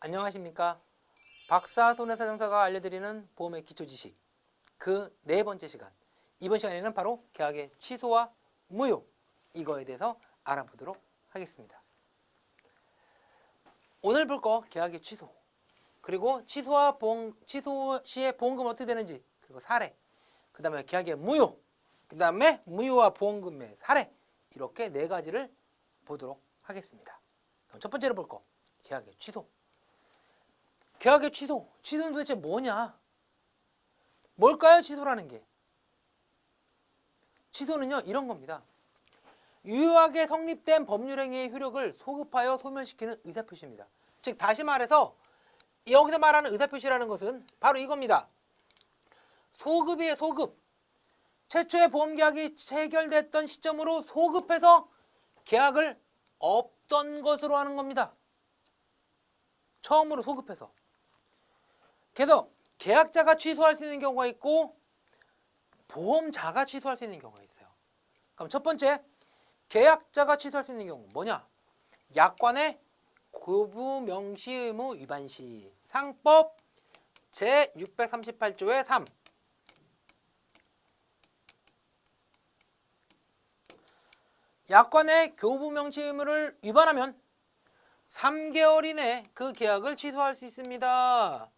안녕하십니까. 박사 손해사정사가 알려드리는 보험의 기초지식 그 네 번째 시간. 이번 시간에는 바로 계약의 취소와 무효 이거에 대해서 알아보도록 하겠습니다. 오늘 볼 거 계약의 취소, 그리고 취소 시의 보험금 어떻게 되는지, 그리고 사례, 그 다음에 계약의 무효, 그 다음에 무효와 보험금의 사례, 이렇게 네 가지를 보도록 하겠습니다. 그럼 첫 번째로 볼 거 계약의 취소. 계약의 취소. 취소는 도대체 뭐냐? 뭘까요? 취소라는 게. 취소는요, 이런 겁니다. 유효하게 성립된 법률행위의 효력을 소급하여 소멸시키는 의사표시입니다. 즉 다시 말해서 여기서 말하는 의사표시라는 것은 바로 이겁니다. 소급이에요. 소급. 최초의 보험계약이 체결됐던 시점으로 소급해서 계약을 없던 것으로 하는 겁니다. 처음으로 소급해서. 그래서 계약자가 취소할 수 있는 경우가 있고 보험자가 취소할 수 있는 경우가 있어요. 그럼 첫 번째, 계약자가 취소할 수 있는 경우 뭐냐? 약관의 교부 명시 의무 위반 시. 상법 제638조의 3. 약관의 교부 명시 의무를 위반하면 3개월 이내 그 계약을 취소할 수 있습니다.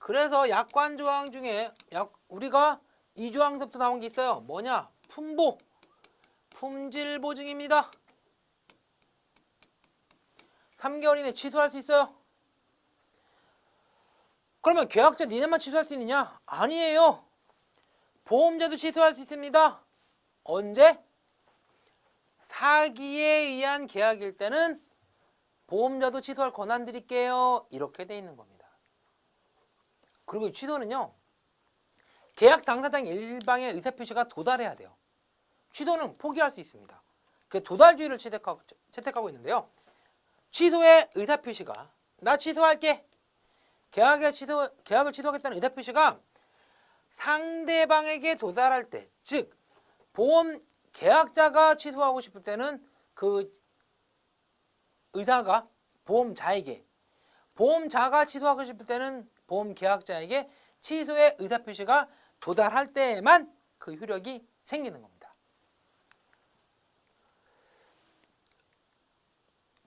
그래서 약관 조항 중에 우리가 2조항서부터 나온 게 있어요. 뭐냐? 품보, 품질 보증입니다. 3개월 이내 취소할 수 있어요. 그러면 계약자 니네만 취소할 수 있느냐? 아니에요. 보험자도 취소할 수 있습니다. 언제? 사기에 의한 계약일 때는 보험자도 취소할 권한 드릴게요. 이렇게 돼 있는 겁니다. 그리고 취소는요, 계약 당사장 일방의 의사표시가 도달해야 돼요. 취소는 포기할 수 있습니다. 그 도달주의를 채택하고 있는데요. 취소의 의사표시가, 나 취소할게. 계약을 취소하겠다는 의사표시가 상대방에게 도달할 때, 즉 보험 계약자가 취소하고 싶을 때는 그 의사가 보험자에게, 보험자가 취소하고 싶을 때는 보험 계약자에게 취소의 의사표시가 도달할 때에만 그 효력이 생기는 겁니다.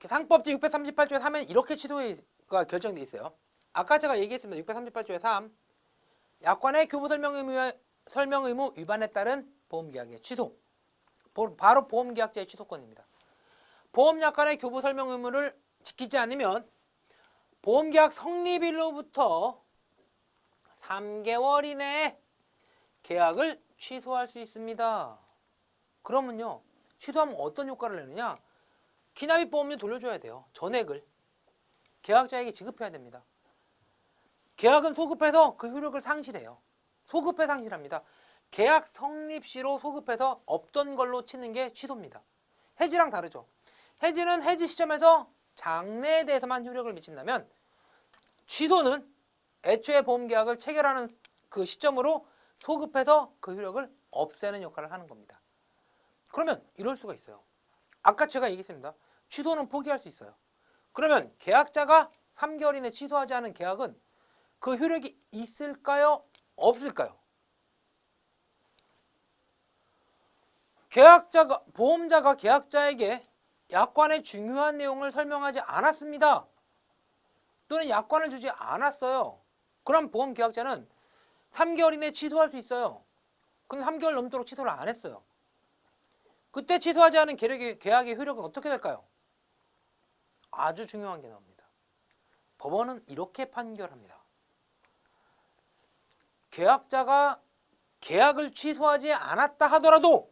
상법 제638조에 3엔 이렇게 취소가 결정되어 있어요. 아까 제가 얘기했습니다. 638조의 3. 약관의 교부 설명 의무 위반에 따른 보험계약의 취소. 바로 보험계약자의 취소권입니다. 보험약관의 교부 설명 의무를 지키지 않으면 보험계약 성립일로부터 3개월 이내에 계약을 취소할 수 있습니다. 그러면요, 취소하면 어떤 효과를 내느냐? 기납입 보험료 돌려줘야 돼요. 전액을 계약자에게 지급해야 됩니다. 계약은 소급해서 그 효력을 상실해요. 소급해 상실합니다. 계약 성립 시로 소급해서 없던 걸로 치는 게 취소입니다. 해지랑 다르죠. 해지는 해지 시점에서 장래에 대해서만 효력을 미친다면, 취소는 애초에 보험계약을 체결하는 그 시점으로 소급해서 그 효력을 없애는 역할을 하는 겁니다. 그러면 이럴 수가 있어요. 아까 제가 얘기했습니다. 취소는 포기할 수 있어요. 그러면 계약자가 3개월 이내 취소하지 않은 계약은 그 효력이 있을까요? 없을까요? 보험자가 계약자에게 약관의 중요한 내용을 설명하지 않았습니다. 또는 약관을 주지 않았어요. 그럼 보험 계약자는 3개월 이내에 취소할 수 있어요. 근데 3개월 넘도록 취소를 안 했어요. 그때 취소하지 않은 계약의 효력은 어떻게 될까요? 아주 중요한 게 나옵니다. 법원은 이렇게 판결합니다. 계약자가 계약을 취소하지 않았다 하더라도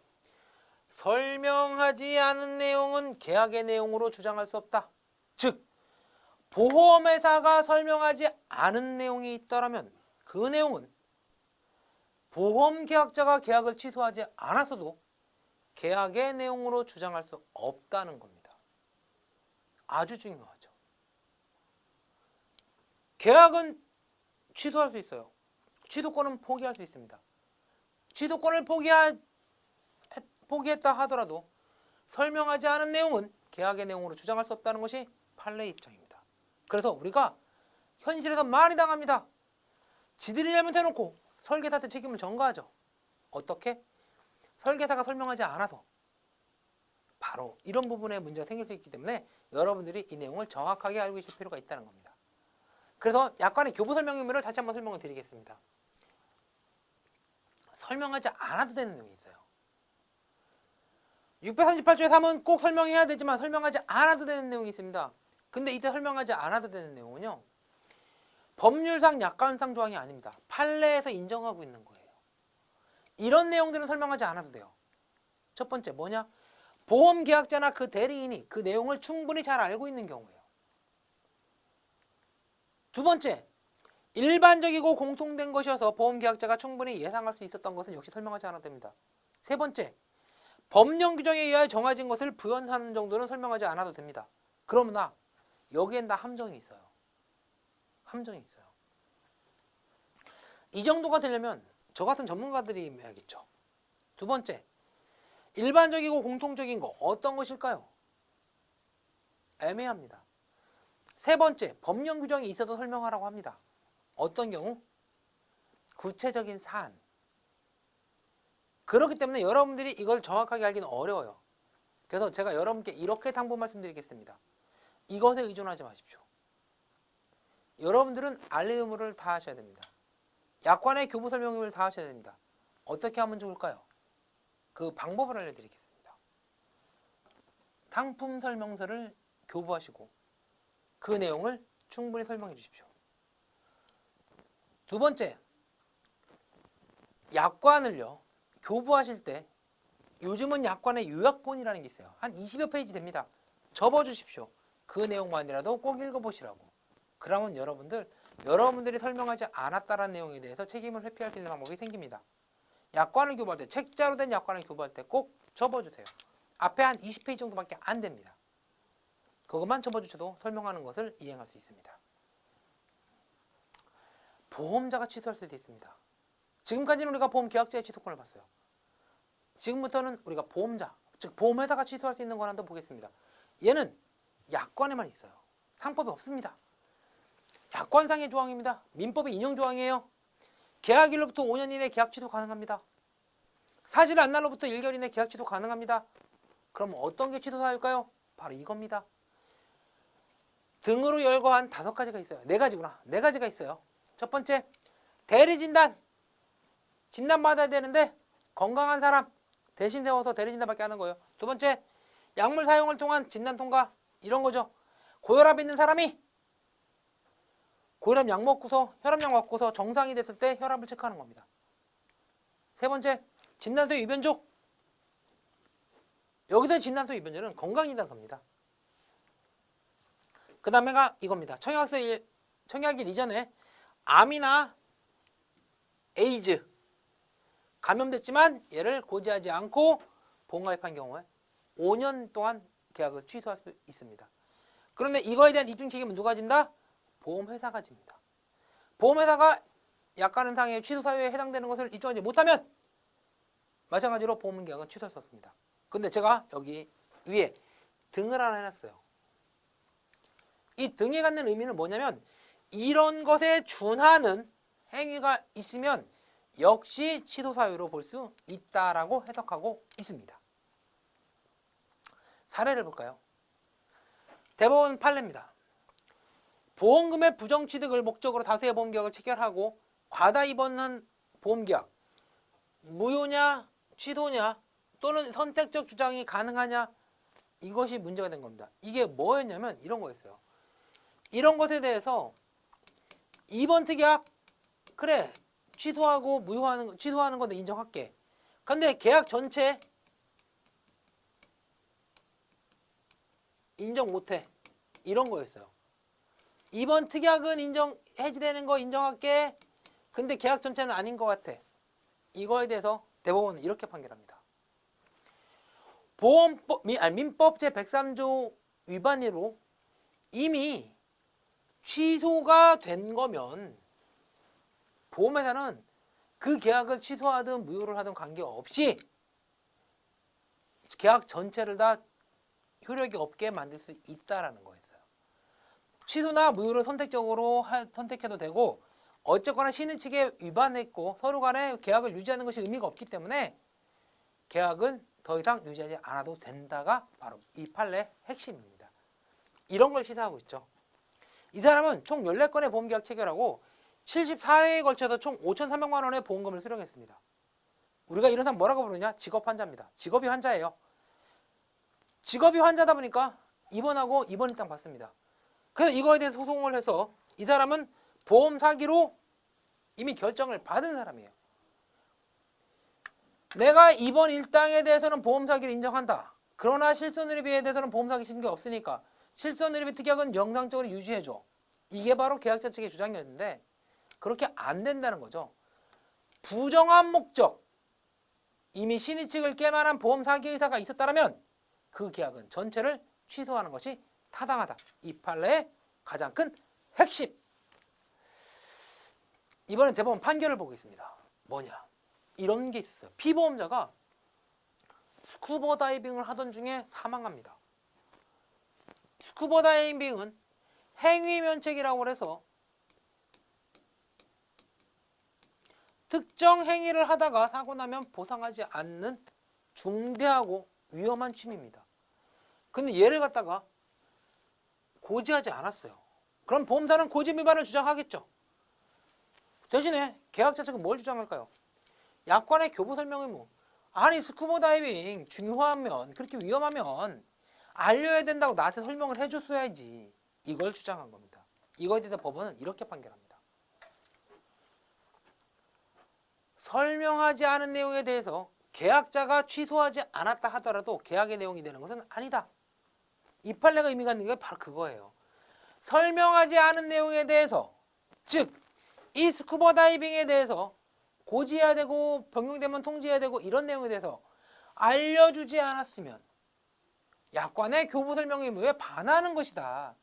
설명하지 않은 내용은 계약의 내용으로 주장할 수 없다. 즉 보험회사가 설명하지 않은 내용이 있다면 그 내용은 보험계약자가 계약을 취소하지 않았어도 계약의 내용으로 주장할 수 없다는 겁니다. 아주 중요하죠. 계약은 취소할 수 있어요. 취소권은 포기할 수 있습니다. 취소권을 포기했다 하더라도 설명하지 않은 내용은 계약의 내용으로 주장할 수 없다는 것이 판례 입장입니다. 그래서 우리가 현실에서 많이 당합니다. 지들이 잘못해놓고 설계사한테 책임을 전가하죠. 어떻게? 설계사가 설명하지 않아서. 바로 이런 부분에 문제가 생길 수 있기 때문에 여러분들이 이 내용을 정확하게 알고 계실 필요가 있다는 겁니다. 그래서 약관의 교부 설명 의미를 다시 한번 설명을 드리겠습니다. 설명하지 않아도 되는 내용이 있어요. 638조의 3은 꼭 설명해야 되지만 설명하지 않아도 되는 내용이 있습니다. 근데 이때 설명하지 않아도 되는 내용은요, 법률상 약관상 조항이 아닙니다. 판례에서 인정하고 있는 거예요. 이런 내용들은 설명하지 않아도 돼요. 첫 번째 뭐냐? 보험계약자나 그 대리인이 그 내용을 충분히 잘 알고 있는 경우예요. 두 번째, 일반적이고 공통된 것이어서 보험계약자가 충분히 예상할 수 있었던 것은 역시 설명하지 않아도 됩니다. 세 번째, 법령 규정에 의하여 정해진 것을 부연하는 정도는 설명하지 않아도 됩니다. 그러나 여기엔 다 함정이 있어요. 함정이 있어요. 이 정도가 되려면 저 같은 전문가들이 해야겠죠. 두 번째, 일반적이고 공통적인 거 어떤 것일까요? 애매합니다. 세 번째, 법령 규정이 있어도 설명하라고 합니다. 어떤 경우? 구체적인 사안. 그렇기 때문에 여러분들이 이걸 정확하게 알기는 어려워요. 그래서 제가 여러분께 이렇게 당부 말씀드리겠습니다. 이것에 의존하지 마십시오. 여러분들은 알리 의무를 다 하셔야 됩니다. 약관의 교부 설명 의무를 다 하셔야 됩니다. 어떻게 하면 좋을까요? 그 방법을 알려드리겠습니다. 상품 설명서를 교부하시고 그 내용을 충분히 설명해 주십시오. 두 번째, 약관을요 교부하실 때 요즘은 약관의 요약본이라는 게 있어요. 한 20여 페이지 됩니다. 접어주십시오. 그 내용만이라도 꼭 읽어보시라고. 그러면 여러분들이 설명하지 않았다는 내용에 대해서 책임을 회피할 수 있는 방법이 생깁니다. 약관을 교부할 때, 책자로 된 약관을 교부할 때 꼭 접어주세요. 앞에 한 20페이지 정도밖에 안 됩니다. 그것만 접어주셔도 설명하는 것을 이행할 수 있습니다. 보험자가 취소할 수도 있습니다. 지금까지는 우리가 보험계약자의 취소권을 봤어요. 지금부터는 우리가 보험자, 즉 보험회사가 취소할 수 있는 권한도 보겠습니다. 얘는 약관에만 있어요. 상법에 없습니다. 약관상의 조항입니다. 민법의 인용 조항이에요. 계약일로부터 5년 이내 계약 취소 가능합니다. 사실 안 날로부터 1개월 이내 계약 취소 가능합니다. 그럼 어떤 게 취소 사유일까요? 바로 이겁니다. 등으로 열거한 5가지가 있어요. 4가지구나. 4가지가 있어요. 첫 번째, 대리진단. 진단받아야 되는데 건강한 사람 대신 세워서 대리진단밖에 하는 거예요. 두 번째, 약물 사용을 통한 진단 통과. 이런 거죠. 고혈압 있는 사람이 고혈압 약 먹고서 혈압약 먹고서 정상이 됐을 때 혈압을 체크하는 겁니다. 세 번째, 진단서 위변조. 여기서 진단서 위변조는 건강진단서입니다. 그 다음에가 이겁니다. 청약일 이전에 암이나 에이즈 감염됐지만 얘를 고지하지 않고 보험가입한 경우에 5년 동안 계약을 취소할 수 있습니다. 그런데 이거에 대한 입증 책임은 누가 진다? 보험회사가 집니다. 보험회사가 약관상의 취소 사유에 해당되는 것을 입증하지 못하면 마찬가지로 보험계약은 취소할 수 없습니다. 근데 제가 여기 위에 등을 하나 해놨어요. 이 등에 갖는 의미는 뭐냐면 이런 것에 준하는 행위가 있으면 역시 취소 사유로 볼 수 있다라고 해석하고 있습니다. 사례를 볼까요? 대법원 판례입니다. 보험금의 부정취득을 목적으로 다수의 보험계약을 체결하고 과다 입원한 보험계약 무효냐 취소냐 또는 선택적 주장이 가능하냐 이것이 문제가 된 겁니다. 이게 뭐였냐면 이런 거였어요. 이런 것에 대해서 이번 특약 그래 취소하고 취소하는 건데 인정할게. 근데 계약 전체 인정 못해. 이런 거였어요. 이번 특약은 해지되는 거 인정할게. 근데 계약 전체는 아닌 것 같아. 이거에 대해서 대법원은 이렇게 판결합니다. 민법 제103조 위반으로 이미 취소가 된 거면 보험회사는 그 계약을 취소하든 무효를 하든 관계없이 계약 전체를 다 효력이 없게 만들 수 있다라는 거였어요. 취소나 무효를 선택해도 되고 어쨌거나 신의측에 위반했고 서로 간에 계약을 유지하는 것이 의미가 없기 때문에 계약은 더 이상 유지하지 않아도 된다가 바로 이 판례의 핵심입니다. 이런 걸 시사하고 있죠. 이 사람은 총 14건의 보험계약 체결하고 74회에 걸쳐서 총 5,300만 원의 보험금을 수령했습니다. 우리가 이런 사람 뭐라고 부르냐? 직업환자입니다. 직업이 환자예요. 직업이 환자다 보니까 입원하고 입원 일당 받습니다. 그래서 이거에 대해서 소송을 해서 이 사람은 보험 사기로 이미 결정을 받은 사람이에요. 내가 입원 일당에 대해서는 보험 사기를 인정한다. 그러나 실손의료비에 대해서는 보험 사기 신경 없으니까 실손의료비 특약은 영상적으로 유지해줘. 이게 바로 계약자 측의 주장이었는데 그렇게 안 된다는 거죠. 부정한 목적, 이미 신의 측을 깨만한 보험 사기 의사가 있었다면 그 계약은 전체를 취소하는 것이 타당하다. 이 판례의 가장 큰 핵심. 이번엔 대법원 판결을 보겠습니다. 뭐냐? 이런 게 있었어요. 피보험자가 스쿠버 다이빙을 하던 중에 사망합니다. 스쿠버 다이빙은 행위면책이라고 해서 특정 행위를 하다가 사고 나면 보상하지 않는 중대하고 위험한 취미입니다. 근데 얘를 갖다가 고지하지 않았어요. 그럼 보험사는 고지 위반을 주장하겠죠. 대신에 계약자 측은 뭘 주장할까요? 약관의 교부 설명 의무. 아니 스쿠버 다이빙 중요하면 그렇게 위험하면 알려야 된다고 나한테 설명을 해줬어야지. 이걸 주장한 겁니다. 이거에 대해서 법원은 이렇게 판결합니다. 설명하지 않은 내용에 대해서 계약자가 취소하지 않았다 하더라도 계약의 내용이 되는 것은 아니다. 이 판례가 의미가 있는 게 바로 그거예요. 설명하지 않은 내용에 대해서, 즉 이 스쿠버 다이빙에 대해서 고지해야 되고 변경되면 통지해야 되고 이런 내용에 대해서 알려주지 않았으면 약관의 교부 설명 의무에 반하는 것이다.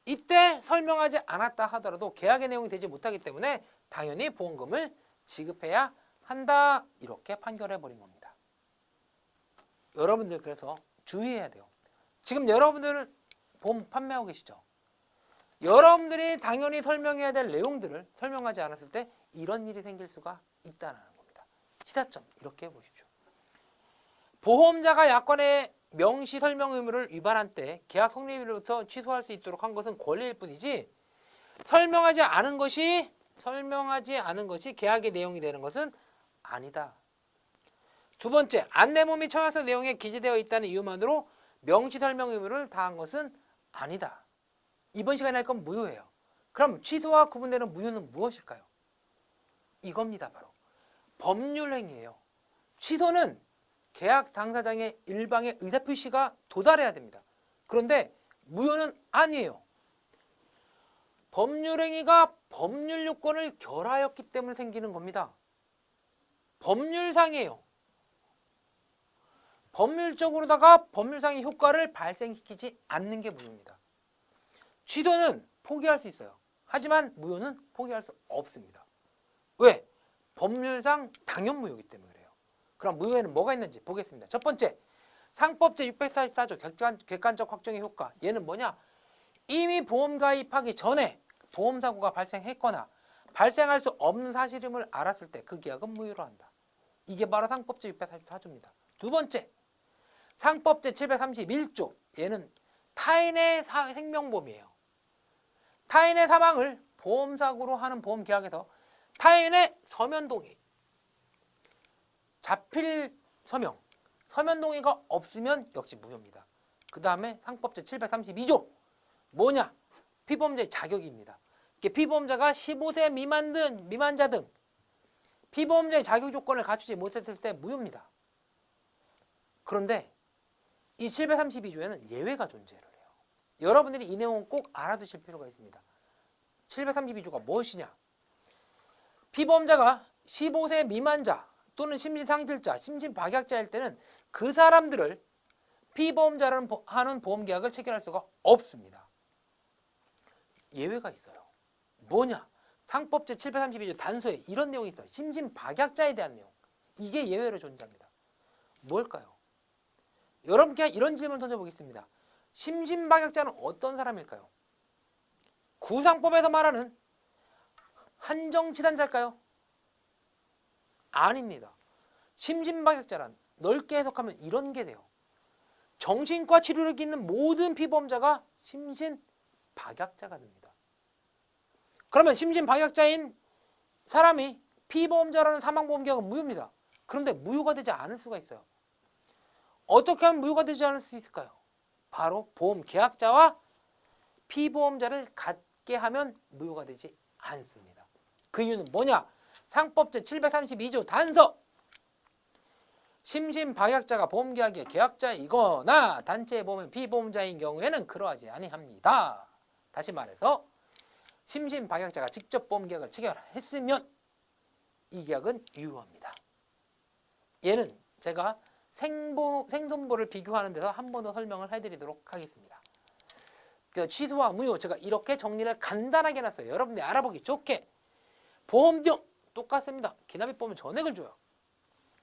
이때 설명하지 않았다 하더라도 계약의 내용이 되지 못하기 때문에 당연히 보험금을 지급해야 한다. 이렇게 판결해버린 겁니다. 여러분들 그래서 주의해야 돼요. 지금 여러분들 보험 판매하고 계시죠? 여러분들이 당연히 설명해야 될 내용들을 설명하지 않았을 때 이런 일이 생길 수가 있다는 겁니다. 시사점 이렇게 보십시오. 보험자가 약관의 명시 설명 의무를 위반한 때 계약 성립일로부터 취소할 수 있도록 한 것은 권리일 뿐이지 설명하지 않은 것이 계약의 내용이 되는 것은 아니다. 두 번째, 안내문 및 청약서 내용에 기재되어 있다는 이유만으로 명시 설명 의무를 다한 것은 아니다. 이번 시간에 할 건 무효예요. 그럼 취소와 구분되는 무효는 무엇일까요? 이겁니다. 바로 법률행위예요. 취소는 계약 당사자의 일방의 의사표시가 도달해야 됩니다. 그런데 무효는 아니에요. 법률행위가 법률 요건을 결하였기 때문에 생기는 겁니다. 법률상이에요. 법률적으로다가 법률상의 효과를 발생시키지 않는 게 무효입니다. 취소는 포기할 수 있어요. 하지만 무효는 포기할 수 없습니다. 왜? 법률상 당연 무효이기 때문에 그래요. 그럼 무효에는 뭐가 있는지 보겠습니다. 첫 번째, 상법 제644조 객관적 확정의 효과. 얘는 뭐냐? 이미 보험 가입하기 전에 보험사고가 발생했거나 발생할 수 없는 사실임을 알았을 때 그 계약은 무효로 한다. 이게 바로 상법 제644조입니다. 두 번째, 상법 제731조. 얘는 타인의 생명보험이에요. 타인의 사망을 보험사고로 하는 보험계약에서 타인의 서면동의, 자필 서면동의가 없으면 역시 무효입니다. 그 다음에 상법 제732조 뭐냐? 피보험자의 자격입니다. 피보험자가 15세 미만자 등 피보험자의 자격 조건을 갖추지 못했을 때 무효입니다. 그런데 이 732조에는 예외가 존재를 해요. 여러분들이 이 내용은 꼭 알아두실 필요가 있습니다. 732조가 무엇이냐? 피보험자가 15세 미만자 또는 심신상실자, 심신박약자일 때는 그 사람들을 피보험자라는 하는 보험계약을 체결할 수가 없습니다. 예외가 있어요. 뭐냐? 상법 제732조 단서에 이런 내용이 있어요. 심신박약자에 대한 내용. 이게 예외로 존재합니다. 뭘까요? 여러분께 이런 질문을 던져보겠습니다. 심신박약자는 어떤 사람일까요? 구상법에서 말하는 한정치단자일까요? 아닙니다. 심신박약자란 넓게 해석하면 이런 게 돼요. 정신과 치료를 받는 모든 피보험자가 심신박약자가 됩니다. 그러면 심신박약자인 사람이 피보험자라는 사망보험계약은 무효입니다. 그런데 무효가 되지 않을 수가 있어요. 어떻게 하면 무효가 되지 않을 수 있을까요? 바로 보험계약자와 피보험자를 같게 하면 무효가 되지 않습니다. 그 이유는 뭐냐? 상법 제732조 단서 심신박약자가 보험계약의 계약자이거나 단체의 보험의 피보험자인 경우에는 그러하지 아니합니다. 다시 말해서 심신박약자가 직접 보험계약을 체결했으면 이 계약은 유효합니다. 얘는 제가 생손보를 비교하는 데서 한 번 더 설명을 해드리도록 하겠습니다. 취소와 무효 제가 이렇게 정리를 간단하게 해놨어요. 여러분들이 알아보기 좋게. 보험료 똑같습니다. 기납입 보면 전액을 줘요.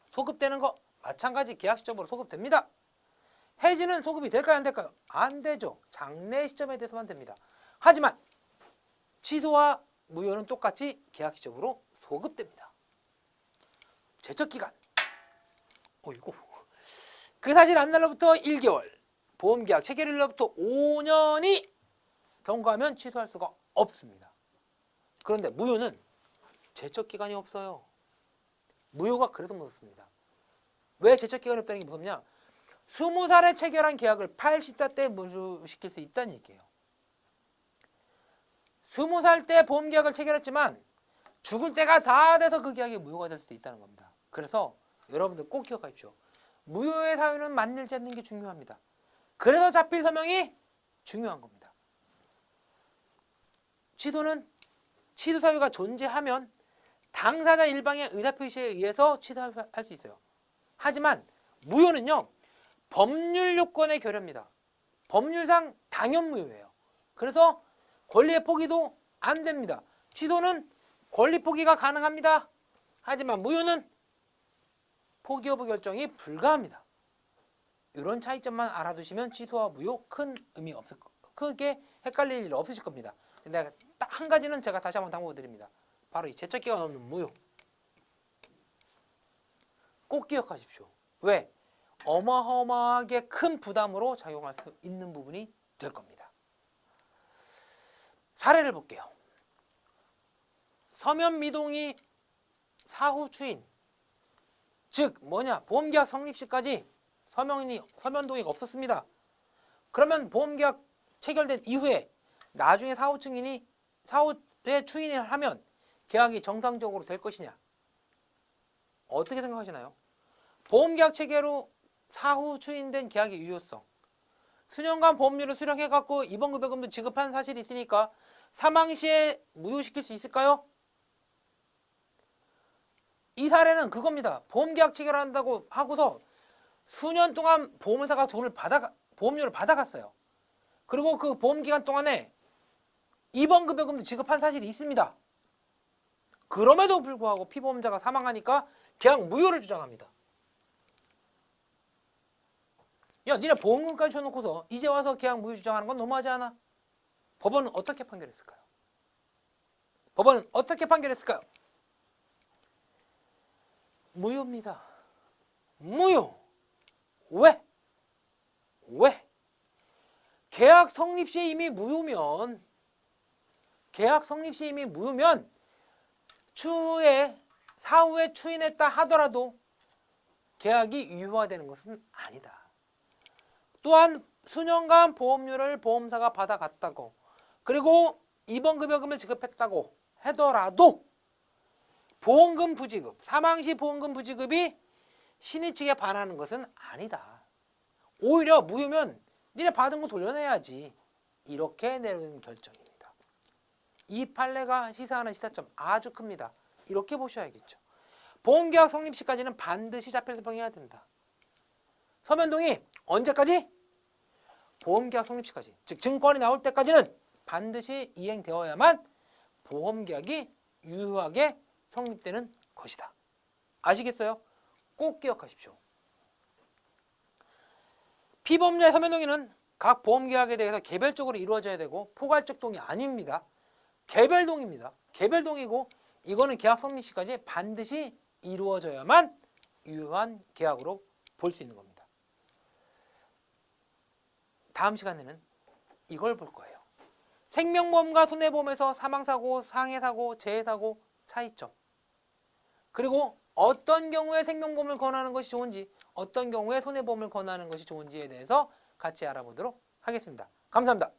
소급되는 거 마찬가지 계약 시점으로 소급됩니다. 해지는 소급이 될까요? 안 될까요? 안 되죠. 장래 시점에 대해서만 됩니다. 하지만 취소와 무효는 똑같이 계약 시점으로 소급됩니다. 제척기간 이거 그 사실 안 날로부터 1개월 보험계약 체결일로부터 5년이 경과하면 취소할 수가 없습니다. 그런데 무효는 제척기간이 없어요. 무효가 그래도 무섭습니다. 왜 제척기간이 없다는 게 무섭냐? 20살에 체결한 계약을 80살 때 무효시킬 수 있다는 얘기예요. 20살 때 보험계약을 체결했지만 죽을 때가 다 돼서 그 계약이 무효가 될 수도 있다는 겁니다. 그래서 여러분들 꼭 기억하십시오. 무효의 사유는 만들지 않는 게 중요합니다. 그래서 자필 서명이 중요한 겁니다. 취소는 취소 사유가 존재하면 당사자 일방의 의사표시에 의해서 취소할 수 있어요. 하지만 무효는요. 법률 요건의 결여입니다. 법률상 당연 무효예요. 그래서 권리의 포기도 안 됩니다. 취소는 권리 포기가 가능합니다. 하지만 무효는 포기 여부 결정이 불가합니다. 이런 차이점만 알아두시면 취소와 무효 큰 의미 없을 크게 헷갈릴 일 없으실 겁니다. 내가 딱 한 가지는 제가 다시 한번 당부해 드립니다. 바로 이 제척기간 없는 무효. 꼭 기억하십시오. 왜? 어마어마하게 큰 부담으로 작용할 수 있는 부분이 될 겁니다. 사례를 볼게요. 서면미동이 사후 추인, 즉 뭐냐? 보험계약 성립 시까지 서면동의가 없었습니다. 그러면 보험계약 체결된 이후에 나중에 사후에 추인을 하면 계약이 정상적으로 될 것이냐? 어떻게 생각하시나요? 보험계약 체결 후 사후 추인된 계약의 유효성. 수년간 보험료를 수령해갖고 입원급여금도 지급한 사실이 있으니까 사망 시에 무효시킬 수 있을까요? 이 사례는 그겁니다. 보험계약 체결한다고 하고서 수년 동안 보험회사가 보험료를 받아갔어요. 그리고 그 보험기간 동안에 입원급여금도 지급한 사실이 있습니다. 그럼에도 불구하고 피보험자가 사망하니까 계약 무효를 주장합니다. 야, 니네 보험금까지 줘놓고서 이제 와서 계약 무효 주장하는 건 너무하지 않아? 법원은 어떻게 판결했을까요? 법원은 어떻게 판결했을까요? 무효입니다. 무효. 왜? 계약 성립 시에 이미 무효면 사후에 추인했다 하더라도 계약이 유효화되는 것은 아니다. 또한 수년간 보험료를 보험사가 받아갔다고 그리고 입원급여금을 지급했다고 하더라도 보험금 부지급, 사망시 보험금 부지급이 신의 측에 반하는 것은 아니다. 오히려 무효면 니네 받은 거 돌려내야지. 이렇게 내는 결정입니다. 이 판례가 시사하는 시사점 아주 큽니다. 이렇게 보셔야겠죠. 보험계약 성립 시까지는 반드시 자필 서명해야 된다. 서면동의 언제까지? 보험계약 성립 시까지. 즉 증권이 나올 때까지는 반드시 이행되어야만 보험계약이 유효하게 성립되는 것이다. 아시겠어요? 꼭 기억하십시오. 피보험자의 서면동의는 각 보험계약에 대해서 개별적으로 이루어져야 되고 포괄적 동의 아닙니다. 개별동의입니다. 개별동의고 이거는 계약 성립 시까지 반드시 이루어져야만 유효한 계약으로 볼 수 있는 겁니다. 다음 시간에는 이걸 볼 거예요. 생명보험과 손해보험에서 사망사고, 상해사고, 재해사고 차이점. 그리고 어떤 경우에 생명보험을 권하는 것이 좋은지, 어떤 경우에 손해보험을 권하는 것이 좋은지에 대해서 같이 알아보도록 하겠습니다. 감사합니다.